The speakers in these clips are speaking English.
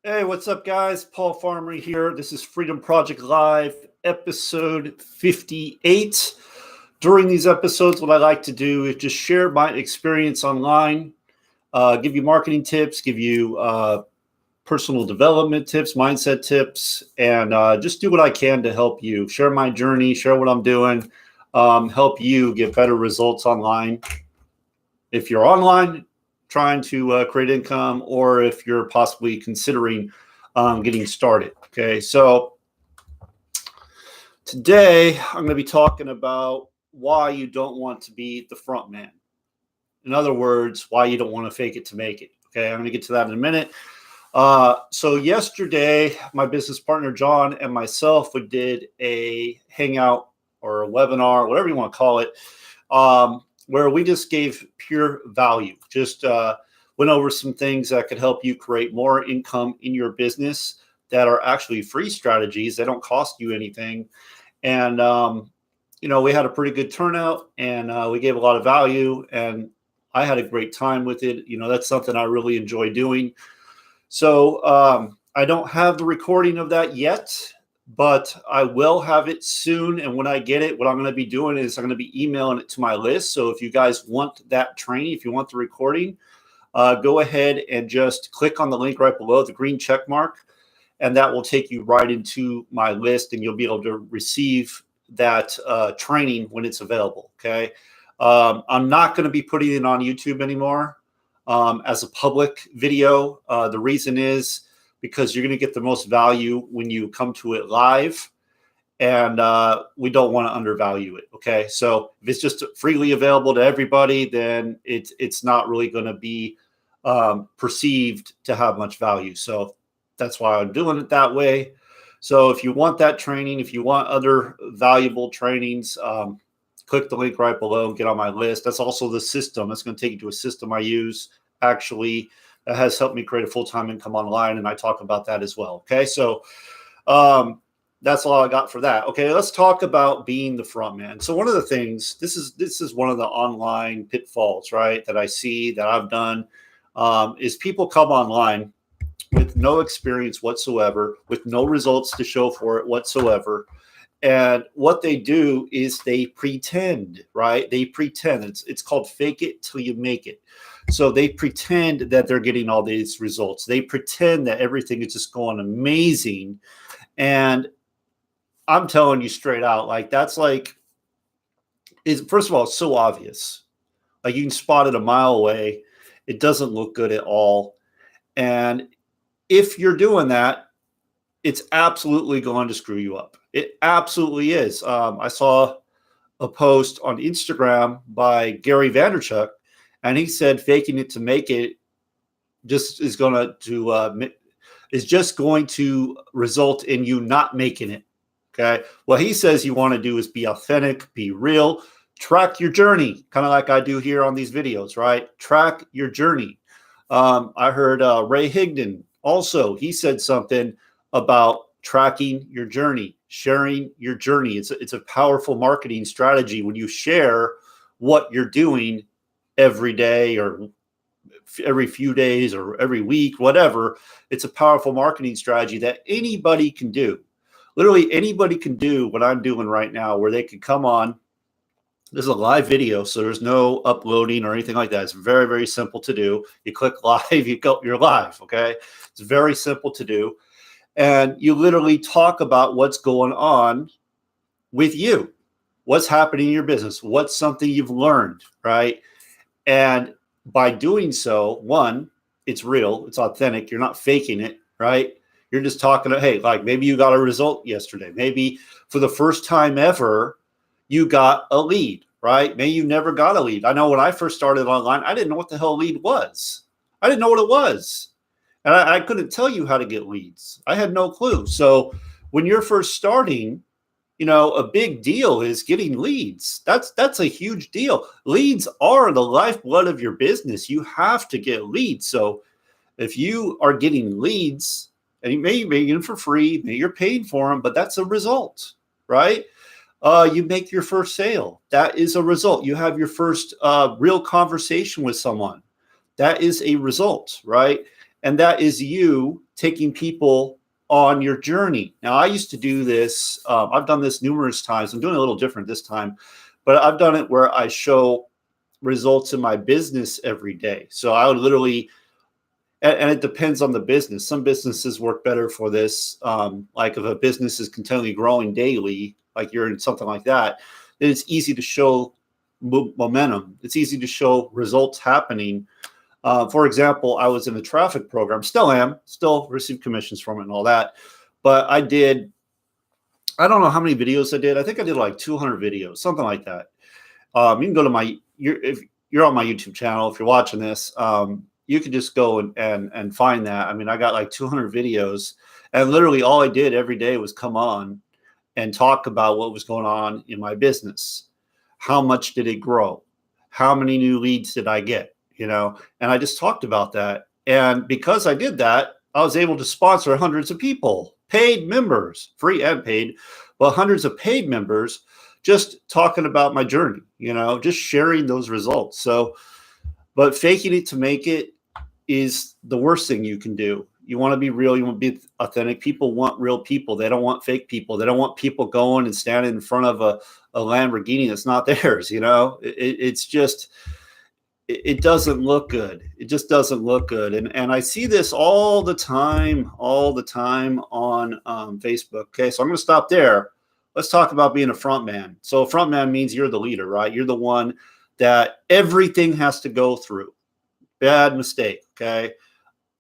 Hey, what's up, guys? Paul Farmer here. This is Freedom Project Live, episode 58. During these episodes, what I like to do is just share my experience online, give you marketing tips, give you personal development tips, mindset tips, and just do what I can to help you. Share my journey, share what I'm doing, help you get better results online. If you're online, trying to create income, or if you're possibly considering getting started. Okay, so today I'm going to be talking about why you don't want to be the front man. In other words, why you don't want to fake it to make it. Okay, I'm going to get to that in a minute. So yesterday, my business partner John and myself, we did a hangout or a webinar, whatever you want to call it, where we just gave pure value. Just went over some things that could help you create more income in your business that are actually free strategies. They don't cost you anything. And, we had a pretty good turnout, and we gave a lot of value, and I had a great time with it. That's something I really enjoy doing. So I don't have the recording of that yet, but I will have it soon. And when I get it, what I'm going to be doing is I'm going to be emailing it to my list. So if you guys want that training, if you want the recording, go ahead and just click on the link right below, the green check mark, and that will take you right into my list, and you'll be able to receive that training when it's available. Okay. I'm not going to be putting it on YouTube anymore as a public video. The reason is because you're going to get the most value when you come to it live, and we don't want to undervalue it. Okay, so if it's just freely available to everybody, then it's not really going to be perceived to have much value. So that's why I'm doing it that way. So if you want that training, if you want other valuable trainings, click the link right below and get on my list. That's also the system. That's going to take you to a system I use actually that has helped me create a full-time income online, and I talk about that as well. Okay, so that's all I got for that. Okay, let's talk about being the front man. So one of the things, this is one of the online pitfalls, right, that I see that I've done, is people come online with no experience whatsoever, with no results to show for it whatsoever. And what they do is they pretend, right? They pretend. It's called fake it till you make it. So they pretend that they're getting all these results. They pretend that everything is just going amazing. And I'm telling you straight out, that's first of all, it's so obvious. Like, you can spot it a mile away. It doesn't look good at all. And if you're doing that, it's absolutely going to screw you up. It absolutely is. I saw a post on Instagram by Gary Vaynerchuk, and he said faking it to make it just is just going to result in you not making it. Okay. What he says you want to do is be authentic, be real, track your journey, kind of like I do here on these videos, right? Track your journey. I heard Ray Higdon also, he said something about tracking your journey, sharing your journey. It's a powerful marketing strategy when you share what you're doing every day or every few days or every week, whatever. It's a powerful marketing strategy that anybody can do. Literally anybody can do what I'm doing right now, where they can come on. This is a live video, so there's no uploading or anything like that. It's very, very simple to do. You click live, you're live, okay? It's very simple to do. And you literally talk about what's going on with you, what's happening in your business, what's something you've learned, right? And by doing so, one, it's real, it's authentic. You're not faking it, right? You're just talking to, hey, like maybe you got a result yesterday. Maybe for the first time ever, you got a lead, right? Maybe you never got a lead. I know when I first started online, I didn't know what the hell a lead was. I didn't know what it was. And I couldn't tell you how to get leads. I had no clue. So when you're first starting, a big deal is getting leads. That's a huge deal. Leads are the lifeblood of your business. You have to get leads. So if you are getting leads, and you may be getting them for free, maybe you're paying for them, but that's a result, right? You make your first sale. That is a result. You have your first real conversation with someone. That is a result, right? And that is you taking people on your journey. Now, I used to do this. I've done this numerous times. I'm doing it a little different this time, but I've done it where I show results in my business every day. So I would literally, and it depends on the business. Some businesses work better for this. Like if a business is continually growing daily, like you're in something like that, then it's easy to show momentum. It's easy to show results happening. For example, I was in a traffic program, still am, still receive commissions from it and all that. But I don't know how many videos I did. I think I did like 200 videos, something like that. You can go to if you're on my YouTube channel, if you're watching this, you can just go and find that. I mean, I got like 200 videos, and literally all I did every day was come on and talk about what was going on in my business. How much did it grow? How many new leads did I get? And I just talked about that. And because I did that, I was able to sponsor hundreds of people, paid members, free and paid, but hundreds of paid members, just talking about my journey, just sharing those results. So, but faking it to make it is the worst thing you can do. You want to be real. You want to be authentic. People want real people. They don't want fake people. They don't want people going and standing in front of a Lamborghini that's not theirs. It's just, it doesn't look good. It just doesn't look good. And I see this all the time on Facebook. Okay, so I'm going to stop there. Let's talk about being a front man. So a front man means you're the leader, right? You're the one that everything has to go through. Bad mistake, okay?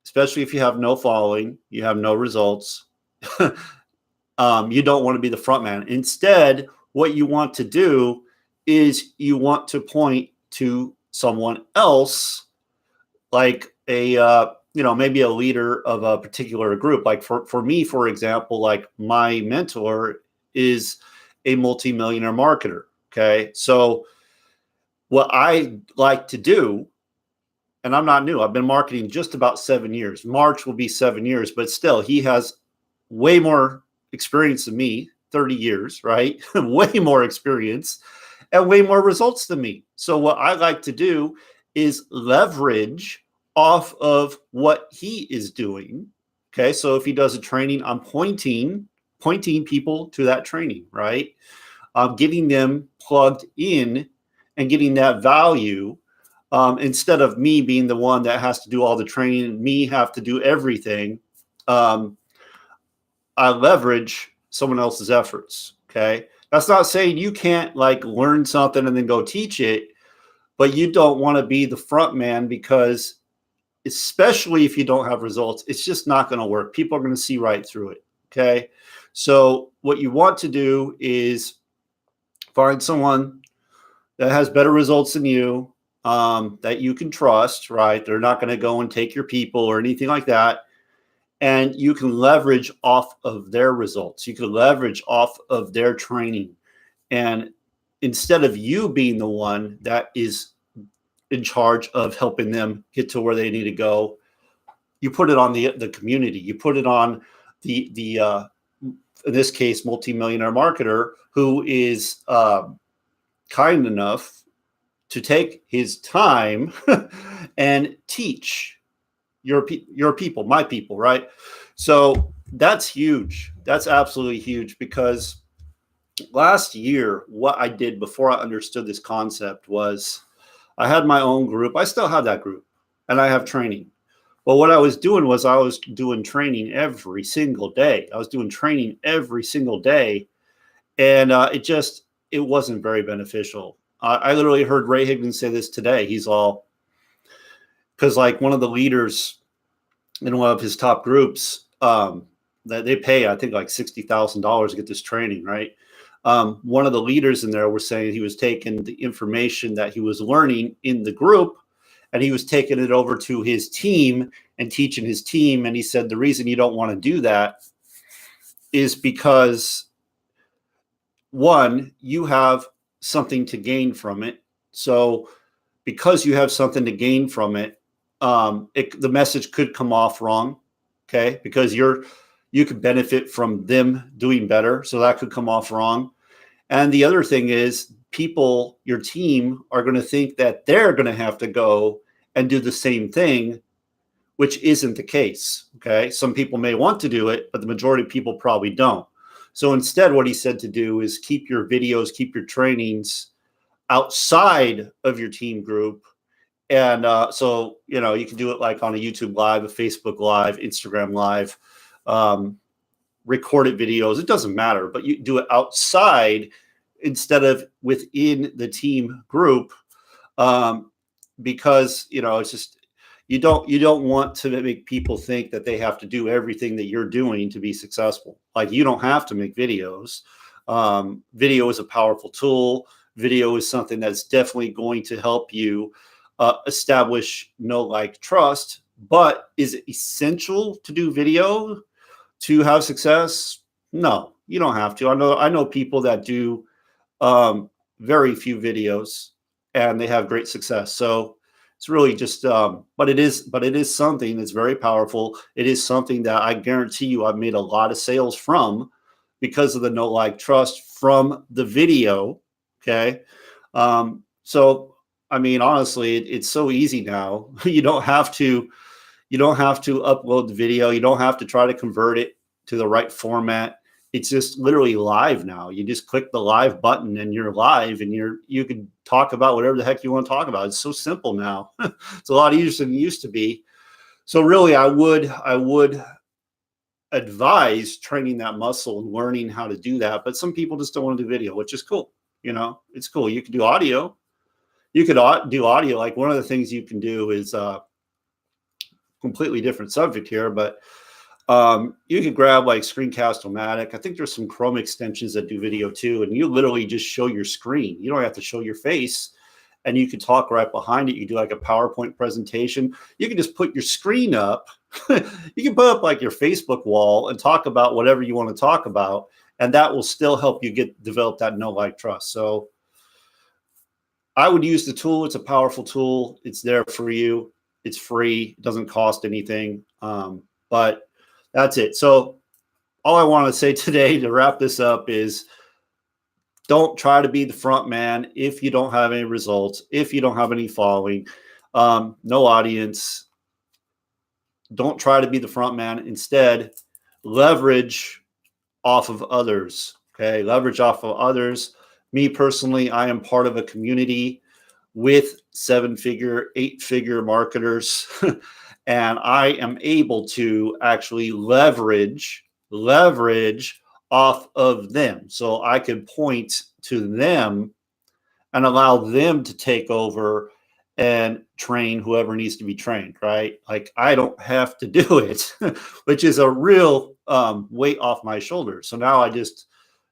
Especially if you have no following, you have no results. You don't want to be the front man. Instead, what you want to do is you want to point to someone else, like maybe a leader of a particular group. Like for me, for example, like my mentor is a multimillionaire marketer. Okay. So what I like to do, and I'm not new, I've been marketing just about 7 years. March will be 7 years, but still he has way more experience than me, 30 years, right? Way more experience and way more results than me. So what I like to do is leverage off of what he is doing. Okay. So if he does a training, I'm pointing people to that training, right? Getting them plugged in and getting that value, instead of me being the one that has to do all the training, me have to do everything. I leverage someone else's efforts. Okay. That's not saying you can't like learn something and then go teach it, but you don't want to be the front man, because especially if you don't have results, it's just not going to work. People are going to see right through it. Okay. So what you want to do is find someone that has better results than you, that you can trust, right? They're not going to go and take your people or anything like that. And you can leverage off of their results. You can leverage off of their training. And instead of you being the one that is in charge of helping them get to where they need to go, you put it on the community. You put it on the in this case, multimillionaire marketer, who is kind enough to take his time and teach your people, my people, right? So that's huge. That's absolutely huge, because last year, what I did before I understood this concept was I had my own group. I still have that group, and I have training. But what I was doing was I was doing training every single day. I was doing training every single day, and it wasn't very beneficial. I literally heard Ray Higgins say this today. He's all, because like one of the leaders in one of his top groups, that they pay, I think like $60,000 to get this training, right? One of the leaders in there was saying he was taking the information that he was learning in the group, and he was taking it over to his team and teaching his team. And he said, the reason you don't want to do that is because, one, you have something to gain from it. So because you have something to gain from it, the message could come off wrong. Okay. Because you could benefit from them doing better. So that could come off wrong. And the other thing is, people, your team, are going to think that they're going to have to go and do the same thing which isn't the case. Okay. Some people may want to do it, but the majority of people probably don't. So instead, what he said to do is keep your videos, keep your trainings outside of your team group. And so, you can do it like on a YouTube Live, a Facebook Live, Instagram Live, recorded videos. It doesn't matter, but you do it outside instead of within the team group, because it's just you don't want to make people think that they have to do everything that you're doing to be successful. Like, you don't have to make videos. Video is a powerful tool. Video is something that's definitely going to help you establish know, like, trust. But is it essential to do video to have success? No, you don't have to. I know people that do very few videos and they have great success. So it's really just, but it is something that's very powerful. It is something that I guarantee you I've made a lot of sales from because of the know, like, trust from the video. Okay. So, I mean, honestly, it's so easy now. You don't have to upload the video. You don't have to try to convert it to the right format. It's just literally live now. You just click the live button and you're live, and you can talk about whatever the heck you want to talk about. It's so simple now. It's a lot easier than it used to be. So really, I would advise training that muscle and learning how to do that. But some people just don't want to do video, which is cool. It's cool. You can do audio. You could do audio. Like, one of the things you can do is completely different subject here, but you can grab like Screencast-O-Matic. I think there's some Chrome extensions that do video too, and you literally just show your screen. You don't have to show your face, and you can talk right behind it. You do like a PowerPoint presentation. You can just put your screen up. You can put up like your Facebook wall and talk about whatever you want to talk about, and that will still help you develop that know, like, trust. So I would use the tool. It's a powerful tool. It's there for you. It's free. It doesn't cost anything. But that's it. So all I want to say today to wrap this up is, don't try to be the front man if you don't have any results, if you don't have any following, no audience. Don't try to be the front man. Instead, leverage off of others. Okay, leverage off of others. Me personally, I am part of a community with 7-figure, 8-figure marketers. And I am able to actually leverage off of them. So I can point to them and allow them to take over and train whoever needs to be trained, right? Like, I don't have to do it, which is a real weight off my shoulders. So now I just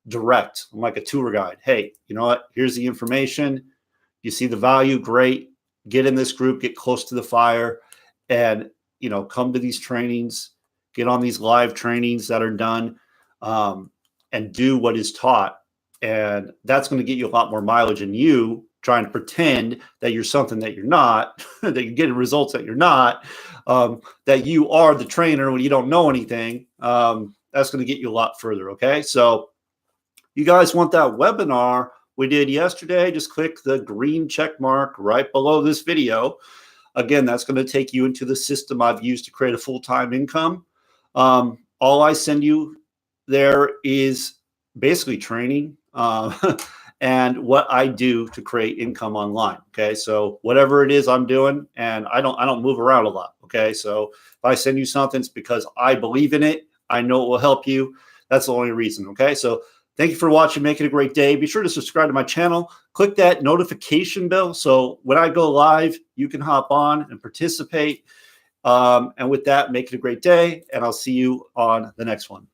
direct. I'm like a tour guide. Hey, you know what? Here's the information. You see the value? Great. Get in this group, get close to the fire, and come to these trainings, get on these live trainings that are done, and do what is taught. And that's going to get you a lot more mileage than you trying to pretend that you're something that you're not, that you're getting results that you're not, that you are the trainer when you don't know anything. That's going to get you a lot further. Okay. So you guys want that webinar we did yesterday? Just click the green check mark right below this video. Again, that's going to take you into the system I've used to create a full-time income. All I send you there is basically training and what I do to create income online. Okay, so whatever it is I'm doing, and I don't move around a lot. Okay, so if I send you something, it's because I believe in it. I know it will help you. That's the only reason. Okay, so thank you for watching. Make it a great day. Be sure to subscribe to my channel. Click that notification bell so when I go live, you can hop on and participate. And with that, make it a great day, and I'll see you on the next one.